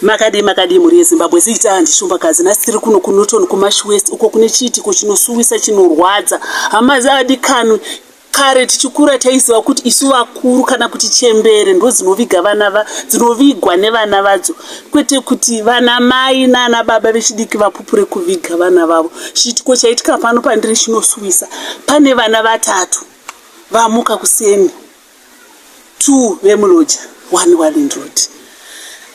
Makadi muri yeZimbabwe ziita handishumbakazi nhasi tiri kuno kuNorton kuMashwest uko kune chiitiko chinosuwisa chinorwadza. Hama dzadikanwi kare tichikura taiziva kuti isu vakuru kana kuti chembere ndo dzinovigwa nevana vadzo, kwete kuti vana mai nana baba vechidiki vapupure kuviga vana vavo. Chiitiko chaitika pano pandiri chinosuwisa. Pane vana vatatu vamuka kuseni, 2 vemuloja 1 waLindroad.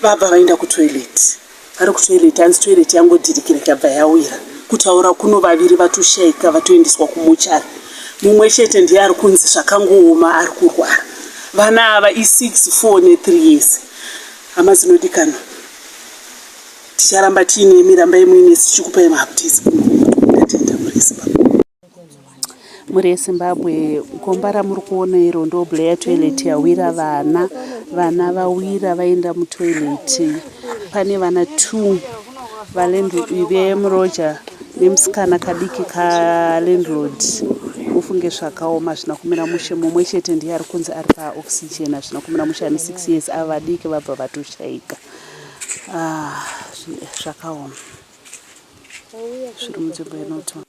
Baba vaenda kutoilet, vari kutoilet hanzi toilet yangodhirikira ikabva yawira, kutaura kuno vaviri vatoshaika vatoendeswa kumuchari. Mumwe chete ndiye ari kunzi zvakangooma ari kurwara. Vana ava i6, 4 ne3 years. Hama dzinodikanwa, ticharamba tiine miramba yemuine tichikupai mahaputisi. Muri yeZimbabwe gomba ramuri kuona iro ndo Blair toilet yawira vana vawira vaenda mutoilet. Pane vana 2 vemuroja nemusikana kadiki kaLindroad. Ufunge zvakaoma zvina kumira mushe. Mumwe chete ndiye ari kunzi ari paoxygen zvina kumira mushe ane 6 years. Ava vadiki vabva vatoshaika. Zvakaoma zviri munzvimbo yeNorton.